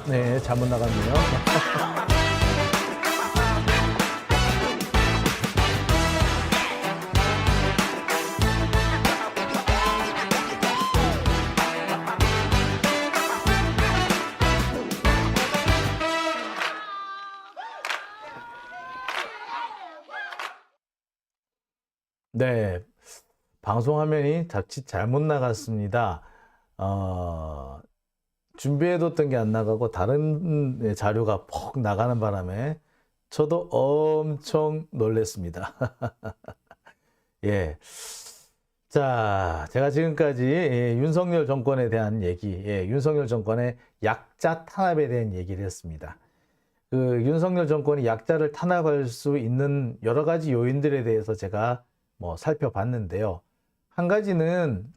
네, 잘못 나갔네요. 네, 방송 화면이 자칫 잘못 나갔습니다. 준비해뒀던 게 안 나가고 다른 자료가 퍽 나가는 바람에 저도 엄청 놀랬습니다. 예. 자, 제가 지금까지 윤석열 정권에 대한 얘기, 윤석열 정권의 약자 탄압에 대한 얘기를 했습니다. 그 윤석열 정권이 약자를 탄압할 수 있는 여러 가지 요인들에 대해서 제가 살펴봤는데요. 한 가지는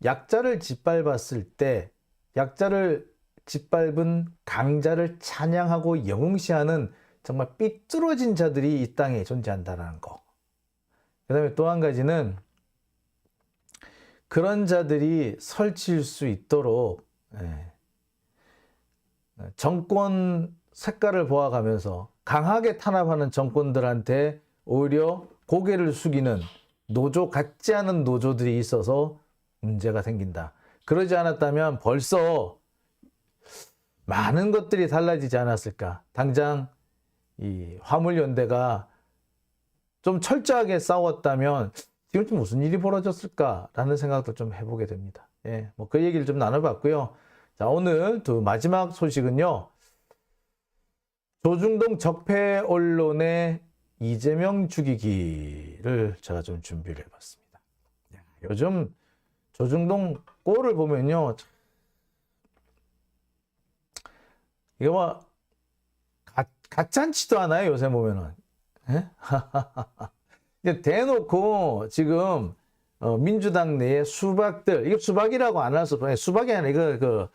약자를 짓밟았을 때 약자를 짓밟은 강자를 찬양하고 영웅시하는 정말 삐뚤어진 자들이 이 땅에 존재한다는 거. 그 다음에 또 한 가지는 그런 자들이 설칠 수 있도록 정권 색깔을 보아가면서 강하게 탄압하는 정권들한테 오히려 고개를 숙이는 노조 같지 않은 노조들이 있어서 문제가 생긴다. 그러지 않았다면 벌써 많은 것들이 달라지지 않았을까. 당장 이 화물연대가 좀 철저하게 싸웠다면 지금쯤 무슨 일이 벌어졌을까라는 생각도 좀 해보게 됩니다. 예, 그 얘기를 좀 나눠봤고요. 자, 오늘 마지막 소식은요. 조중동 적폐 언론의 이재명 죽이기를 제가 좀 준비를 해봤습니다. 요즘 조중동 꼴을 보면요, 이거 가짠치도 않아요, 요새 보면은. 대놓고 지금 민주당 내에 수박들, 이게 수박이라고 안 할 수 없어요. 수박이 아니라 이거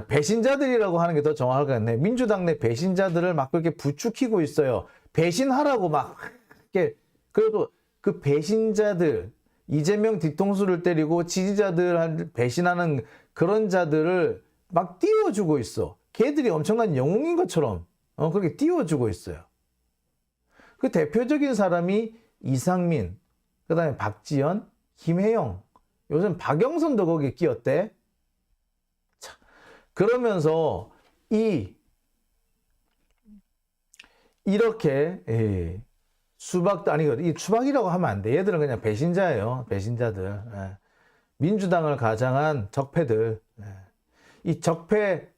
배신자들이라고 하는 게 더 정확하겠네. 민주당 내 배신자들을 막 그렇게 부추기고 있어요. 배신하라고 막 이렇게. 그래도 그 배신자들, 이재명 뒤통수를 때리고 지지자들 배신하는 그런 자들을 막 띄워주고 있어. 걔들이 엄청난 영웅인 것처럼 그렇게 띄워주고 있어요. 그 대표적인 사람이 이상민, 그 다음에 박지원, 김혜영, 요즘 박영선도 거기에 끼었대. 자, 그러면서 이렇게 수박도 아니거든. 이 수박이라고 하면 안 돼. 얘들은 그냥 배신자예요. 배신자들. 민주당을 가장한 적폐들. 이 적폐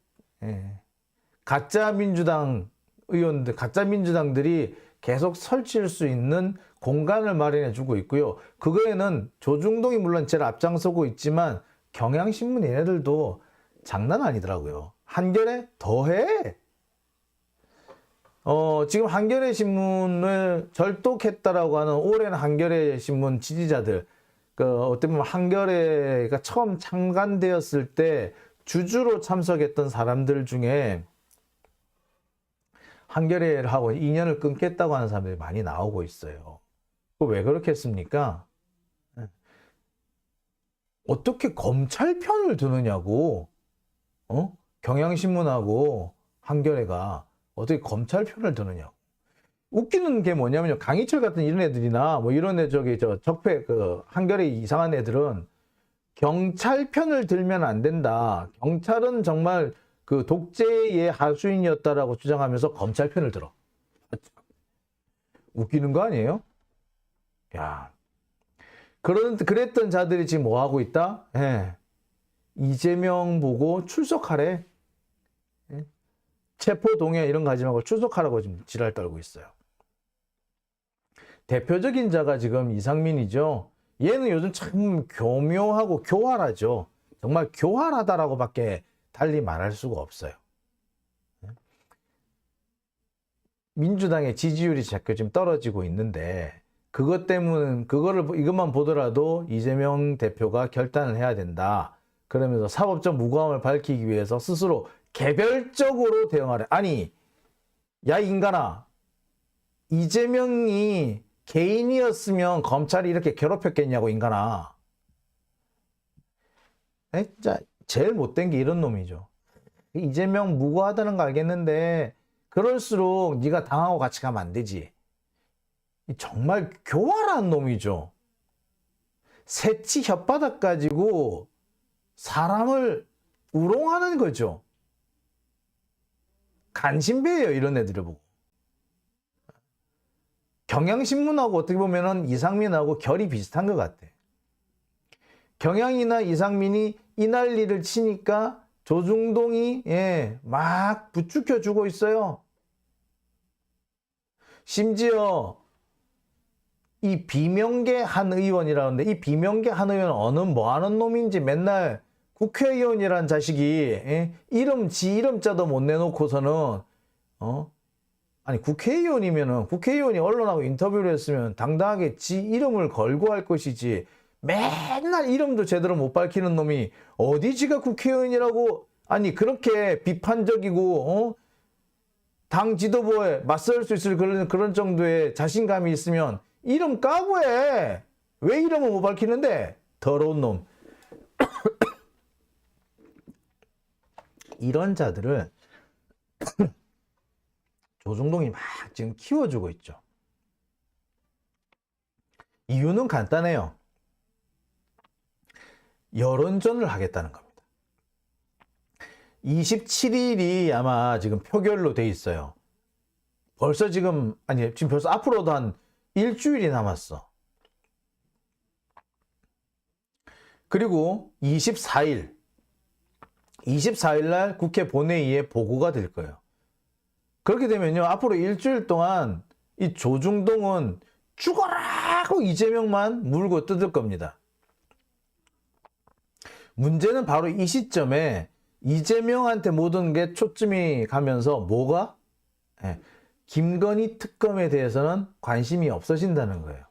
가짜 민주당 의원들, 가짜 민주당들이 계속 설칠 수 있는 공간을 마련해 주고 있고요. 그거에는 조중동이 물론 제일 앞장서고 있지만 경향신문 얘네들도 장난 아니더라고요. 한겨레 더해. 지금 한겨레 신문을 절독했다라고 하는 오랜 한겨레 신문 지지자들, 어떻게 보면 한겨레가 처음 창간되었을 때 주주로 참석했던 사람들 중에 한겨레하고 인연을 끊겠다고 하는 사람들이 많이 나오고 있어요. 왜 그렇게 했습니까? 어떻게 검찰 편을 드느냐고. 경향신문하고 한겨레가 어떻게 검찰 편을 드느냐고. 웃기는 게 뭐냐면요. 강희철 같은 이런 애들이나 이런 애 적폐 한겨레 이상한 애들은 경찰 편을 들면 안 된다. 경찰은 정말 그 독재의 하수인이었다라고 주장하면서 검찰 편을 들어. 웃기는 거 아니에요? 야, 그랬던 자들이 지금 뭐 하고 있다? 이재명 보고 출석하래. 체포동의 이런 거 하지 말고 출석하라고 지금 지랄 떨고 있어요. 대표적인 자가 지금 이상민이죠. 얘는 요즘 참 교묘하고 교활하죠. 정말 교활하다라고밖에 달리 말할 수가 없어요. 민주당의 지지율이 자꾸 지금 떨어지고 있는데 그것 때문에 이것만 보더라도 이재명 대표가 결단을 해야 된다. 그러면서 사법적 무고함을 밝히기 위해서 스스로 개별적으로 대응하래. 아니, 야 인간아, 이재명이 개인이었으면 검찰이 이렇게 괴롭혔겠냐고 인간아. 자, 제일 못된 게 이런 놈이죠. 이재명 무고하다는 거 알겠는데 그럴수록 네가 당하고 같이 가면 안 되지. 정말 교활한 놈이죠. 새치 혓바닥 가지고 사람을 우롱하는 거죠. 간신배예요, 이런 애들을 보고. 경향신문하고 어떻게 보면은 이상민하고 결이 비슷한 것 같아. 경향이나 이상민이 이 난리를 치니까 조중동이 막 부추겨 주고 있어요. 심지어 이 비명계 한 의원이라는데 이 비명계 한 의원은 어느 뭐 하는 놈인지 맨날 국회의원이란 자식이 지 이름자도 못 내놓고서는 아니 국회의원이면은 국회의원이 언론하고 인터뷰를 했으면 당당하게 지 이름을 걸고 할 것이지 맨날 이름도 제대로 못 밝히는 놈이 어디 지가 국회의원이라고 아니 그렇게 비판적이고 당 지도부에 맞설 수 있을 그런 정도의 자신감이 있으면 이름 까고 해. 왜 이름을 못 밝히는데? 더러운 놈. 이런 자들을 조중동이 막 지금 키워주고 있죠. 이유는 간단해요. 여론전을 하겠다는 겁니다. 27일이 아마 지금 표결로 돼 있어요. 벌써 지금 벌써 앞으로도 한 일주일이 남았어. 그리고 24일 날 국회 본회의에 보고가 될 거예요. 그렇게 되면요, 앞으로 일주일 동안 이 조중동은 죽어라고 이재명만 물고 뜯을 겁니다. 문제는 바로 이 시점에 이재명한테 모든 게 초점이 가면서 뭐가? 김건희 특검에 대해서는 관심이 없어진다는 거예요.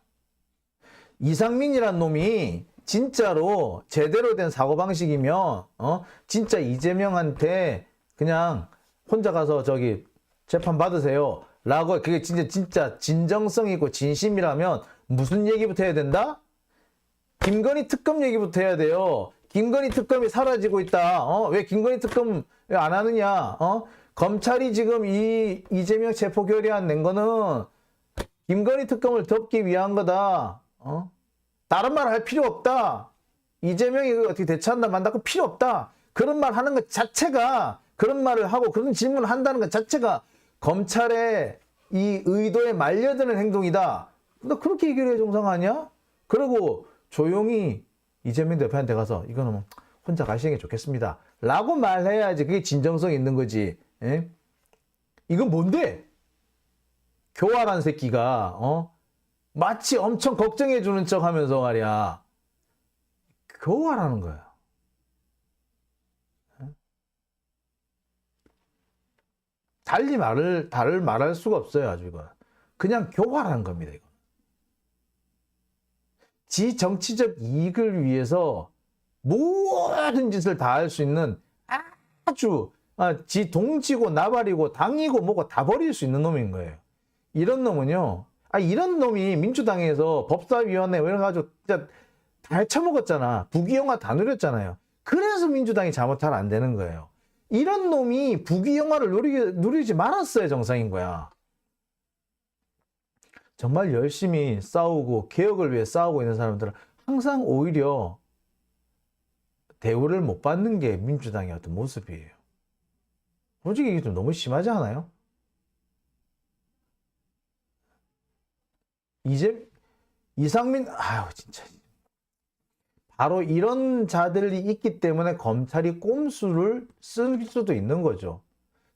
이상민이란 놈이 진짜로 제대로 된 사고방식이면 진짜 이재명한테 그냥 혼자 가서 저기 재판 받으세요 라고 그게 진짜 진정성 있고 진심이라면 무슨 얘기부터 해야 된다? 김건희 특검 얘기부터 해야 돼요. 김건희 특검이 사라지고 있다. 왜 김건희 특검 왜 안 하느냐? 검찰이 지금 이 이재명 체포 결의안 낸 거는 김건희 특검을 덮기 위한 거다. 다른 말 할 필요 없다. 이재명이 어떻게 대처한다 만다 그 필요 없다. 그런 말 하는 것 자체가 그런 말을 하고 그런 질문을 한다는 것 자체가 검찰의 이 의도에 말려드는 행동이다. 너 그렇게 얘기를 해 정상 아니야? 그리고 조용히 이재명 대표한테 가서 이거는 뭐 혼자 가시는 게 좋겠습니다. 라고 말해야지 그게 진정성 있는 거지. 예? 이건 뭔데? 교활한 새끼가 마치 엄청 걱정해 주는 척 하면서 말이야. 교활하는 거야. 달리 말할 수가 없어요, 아주 이거. 그냥 교활한 겁니다, 이거. 지 정치적 이익을 위해서 모든 짓을 다 할 수 있는 아주 지 동지고 나발이고 당이고 뭐고 다 버릴 수 있는 놈인 거예요. 이런 놈은요. 이런 놈이 민주당에서 법사위원회 이런 거 가지고 진짜 다 처먹었잖아. 부귀영화 다 누렸잖아요. 그래서 민주당이 잘못 잘 안 되는 거예요. 이런 놈이 부귀영화를 누리지 말았어야 정상인 거야. 정말 열심히 싸우고 개혁을 위해 싸우고 있는 사람들은 항상 오히려 대우를 못 받는 게 민주당의 어떤 모습이에요. 솔직히 이게 좀 너무 심하지 않아요? 이상민, 진짜. 바로 이런 자들이 있기 때문에 검찰이 꼼수를 쓸 수도 있는 거죠.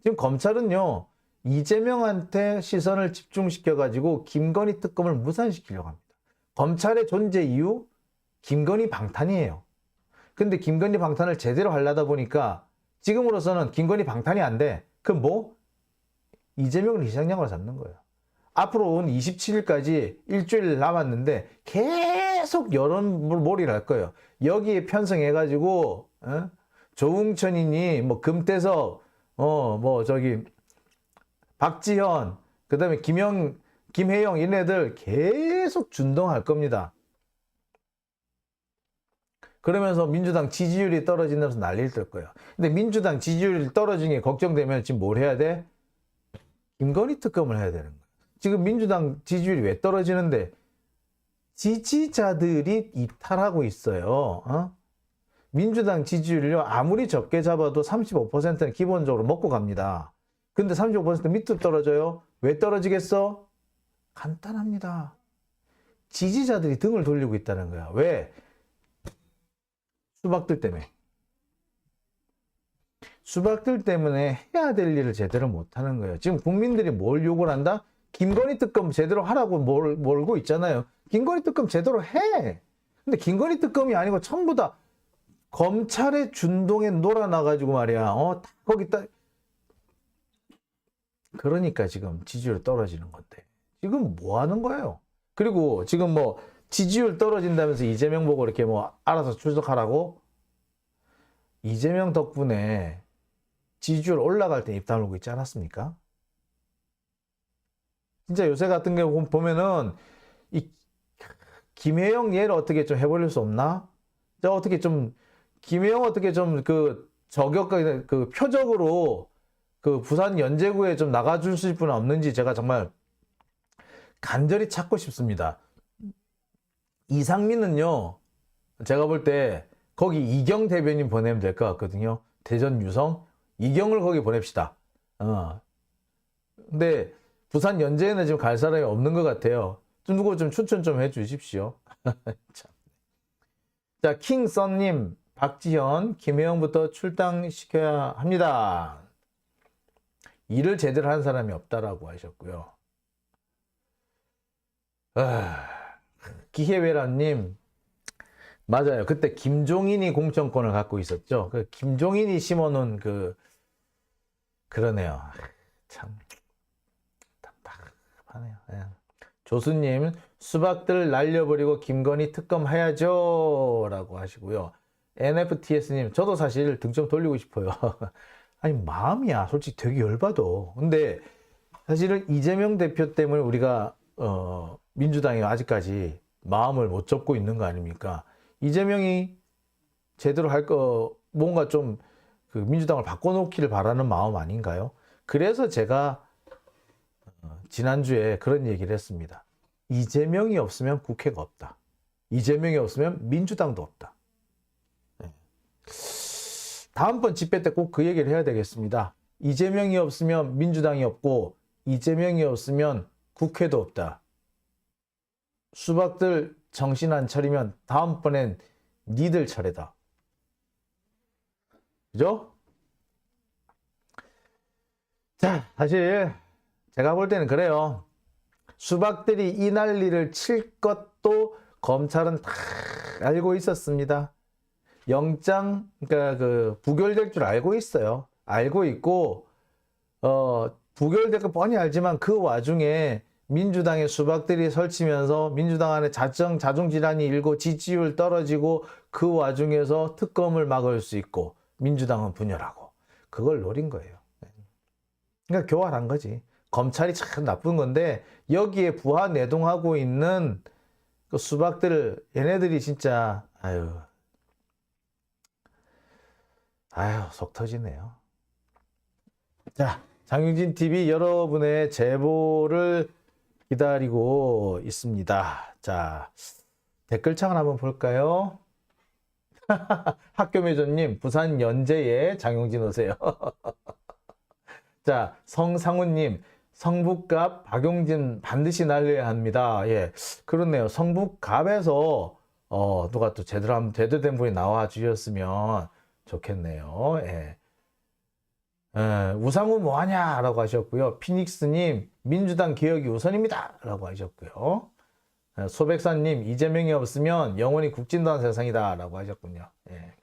지금 검찰은요, 이재명한테 시선을 집중시켜가지고 김건희 특검을 무산시키려고 합니다. 검찰의 존재 이유? 김건희 방탄이에요. 근데 김건희 방탄을 제대로 하려다 보니까 지금으로서는 김건희 방탄이 안 돼. 그럼 뭐? 이재명을 희생양으로 잡는 거예요. 앞으로 온 27일까지 일주일 남았는데 계속 여론몰이를 할 거예요. 여기에 편성해가지고 조웅천이니 뭐 금태섭 박지현 그다음에 김혜영 이런 애들 계속 준동할 겁니다. 그러면서 민주당 지지율이 떨어진다면서 난리를 뜰 거예요. 근데 민주당 지지율이 떨어지는 게 걱정되면 지금 뭘 해야 돼? 김건희 특검을 해야 되는 거예요. 지금 민주당 지지율이 왜 떨어지는데? 지지자들이 이탈하고 있어요. 민주당 지지율을요, 아무리 적게 잡아도 35%는 기본적으로 먹고 갑니다. 근데 35% 밑으로 떨어져요. 왜 떨어지겠어? 간단합니다. 지지자들이 등을 돌리고 있다는 거야. 왜? 수박들 때문에. 수박들 때문에 해야 될 일을 제대로 못하는 거예요. 지금 국민들이 뭘 요구를 한다? 김건희 특검 제대로 하라고 몰고 있잖아요. 김건희 특검 제대로 해. 근데 김건희 특검이 아니고 전부 다 검찰의 준동에 놀아나가지고 말이야. 거기 딱. 그러니까 지금 지지율 떨어지는 건데. 지금 뭐 하는 거예요? 그리고 지금 뭐 지지율 떨어진다면서 이재명 보고 이렇게 뭐 알아서 출석하라고? 이재명 덕분에 지지율 올라갈 때 입 다물고 있지 않았습니까? 진짜 요새 같은 경우 보면은 이 김혜영 얘를 어떻게 좀 해버릴 수 없나? 자, 어떻게 좀 김혜영 어떻게 좀 그 저격 그 표적으로 그 부산 연제구에 좀 나가줄 수 있을 분은 없는지 제가 정말 간절히 찾고 싶습니다. 이상민은요, 제가 볼 때 거기 이경 대변인 보내면 될 것 같거든요. 대전 유성 이경을 거기 보냅시다. 근데 부산 연제에는 지금 갈 사람이 없는 것 같아요. 좀 누구 좀 추천 좀 해주십시오. 자, 킹썬님, 박지현, 김혜영부터 출당시켜야 합니다. 일을 제대로 한 사람이 없다라고 하셨고요. 기회외라님, 맞아요. 그때 김종인이 공천권을 갖고 있었죠. 그 김종인이 심어놓은 그러네요. 참 답답하네요. 예. 조수님, 수박들 날려버리고 김건희 특검 해야죠 라고 하시고요. NFTS님, 저도 사실 등 좀 돌리고 싶어요. 아니, 마음이야. 솔직히 되게 열받아. 근데 사실은 이재명 대표 때문에 우리가 민주당이 아직까지 마음을 못 접고 있는 거 아닙니까? 이재명이 제대로 할 거 뭔가 좀 그 민주당을 바꿔놓기를 바라는 마음 아닌가요? 그래서 제가 지난주에 그런 얘기를 했습니다. 이재명이 없으면 국회가 없다. 이재명이 없으면 민주당도 없다. 다음번 집회 때 꼭 그 얘기를 해야 되겠습니다. 이재명이 없으면 민주당이 없고 이재명이 없으면 국회도 없다. 수박들 정신 안 차리면 다음번엔 니들 차례다. 그죠? 자, 사실 제가 볼 때는 그래요. 수박들이 이 난리를 칠 것도 검찰은 다 알고 있었습니다. 영장, 그러니까 그 부결될 줄 알고 있어요. 알고 있고, 부결될 거 뻔히 알지만 그 와중에 민주당의 수박들이 설치면서 민주당 안에 자중질환이 일고 지지율 떨어지고 그 와중에서 특검을 막을 수 있고 민주당은 분열하고 그걸 노린 거예요. 그러니까 교활한 거지. 검찰이 참 나쁜 건데 여기에 부하내동하고 있는 그 수박들 얘네들이 진짜 아유 속 터지네요. 자, 장윤진 TV 여러분의 제보를 기다리고 있습니다. 자, 댓글창을 한번 볼까요? 학교매조님, 부산 연제에 장용진 오세요. 자, 성상훈님, 성북갑 박용진 반드시 날려야 합니다. 예, 그렇네요. 성북갑에서 누가 또 제대로 된 분이 나와 주셨으면 좋겠네요. 예. 우상우 뭐하냐 라고 하셨고요. 피닉스님, 민주당 개혁이 우선입니다 라고 하셨고요. 소백사님, 이재명이 없으면 영원히 국진당 세상이다 라고 하셨군요. 예.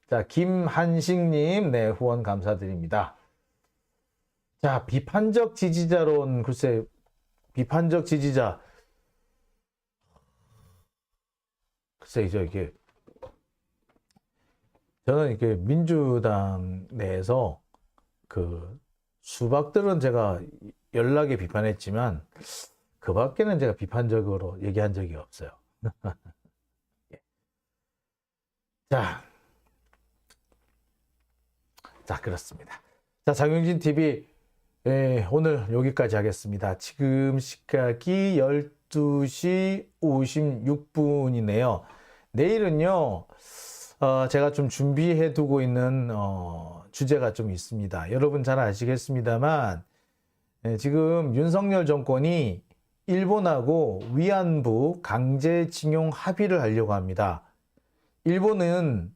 자, 김한식님, 네, 후원 감사드립니다. 자, 비판적 지지자론, 글쎄, 비판적 지지자. 글쎄, 이게 저는 이렇게 민주당 내에서 그 수박들은 제가 연락에 비판했지만 그 밖에는 제가 비판적으로 얘기한 적이 없어요. 자, 그렇습니다. 자, 장영진 TV 오늘 여기까지 하겠습니다. 지금 시각이 12시 56분이네요. 내일은요, 제가 좀 준비해 두고 있는 주제가 좀 있습니다. 여러분 잘 아시겠습니다만 지금 윤석열 정권이 일본하고 위안부 강제징용 합의를 하려고 합니다. 일본은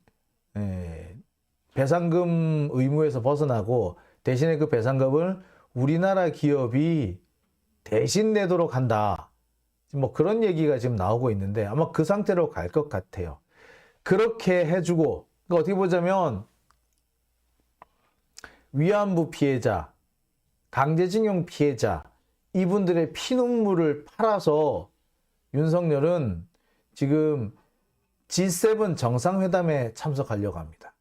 배상금 의무에서 벗어나고 대신에 그 배상금을 우리나라 기업이 대신 내도록 한다. 뭐 그런 얘기가 지금 나오고 있는데 아마 그 상태로 갈 것 같아요. 그렇게 해주고, 그러니까 어떻게 보자면 위안부 피해자, 강제징용 피해자, 이분들의 피눈물을 팔아서 윤석열은 지금 G7 정상회담에 참석하려고 합니다.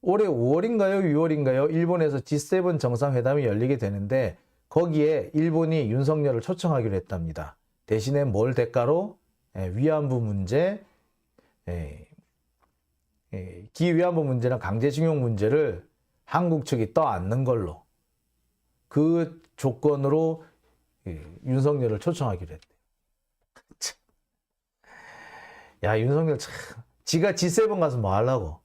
올해 5월인가요? 6월인가요? 일본에서 G7 정상회담이 열리게 되는데 거기에 일본이 윤석열을 초청하기로 했답니다. 대신에 뭘 대가로? 위안부 문제, 기위안부 문제나 강제징용 문제를 한국 측이 떠안는 걸로 그 조건으로 윤석열을 초청하기로 했대요. 야, 윤석열 참, 지가 G7 가서 뭐 하려고?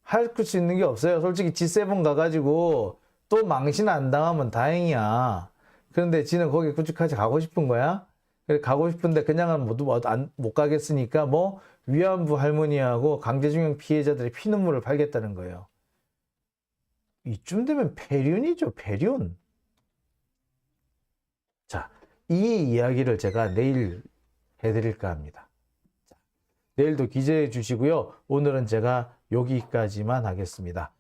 할 수 있는 게 없어요. 솔직히 G7 가가지고 또 망신 안 당하면 다행이야. 그런데 지는 거기 굳이까지 가고 싶은 거야? 그래, 가고 싶은데 그냥은 못 가겠으니까 뭐 위안부 할머니하고 강제징용 피해자들의 피눈물을 팔겠다는 거예요. 이쯤 되면 폐륜이죠, 폐륜. 자, 이 이야기를 제가 내일 해드릴까 합니다. 자, 내일도 기대해 주시고요. 오늘은 제가 여기까지만 하겠습니다.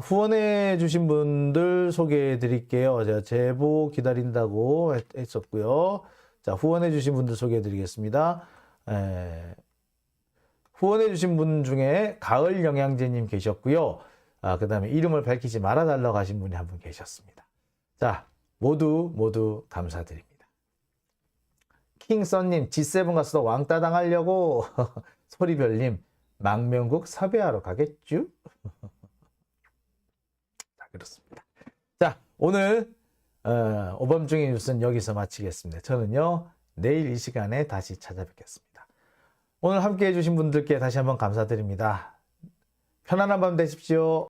후원해 주신 분들 소개해 드릴게요. 제가 제보 기다린다고 했었고요. 자, 후원해 주신 분들 소개해 드리겠습니다. 후원해 주신 분 중에 가을 영양제님 계셨고요. 그 다음에 이름을 밝히지 말아달라고 하신 분이 한 분 계셨습니다. 자, 모두 감사드립니다. 킹썬님, G7 가서 왕따 당하려고. 소리별님, 망명국 섭외하러 가겠죠? 자, 그렇습니다. 자, 오늘 오밤중의 뉴스는 여기서 마치겠습니다. 저는요, 내일 이 시간에 다시 찾아뵙겠습니다. 오늘 함께 해주신 분들께 다시 한번 감사드립니다. 편안한 밤 되십시오.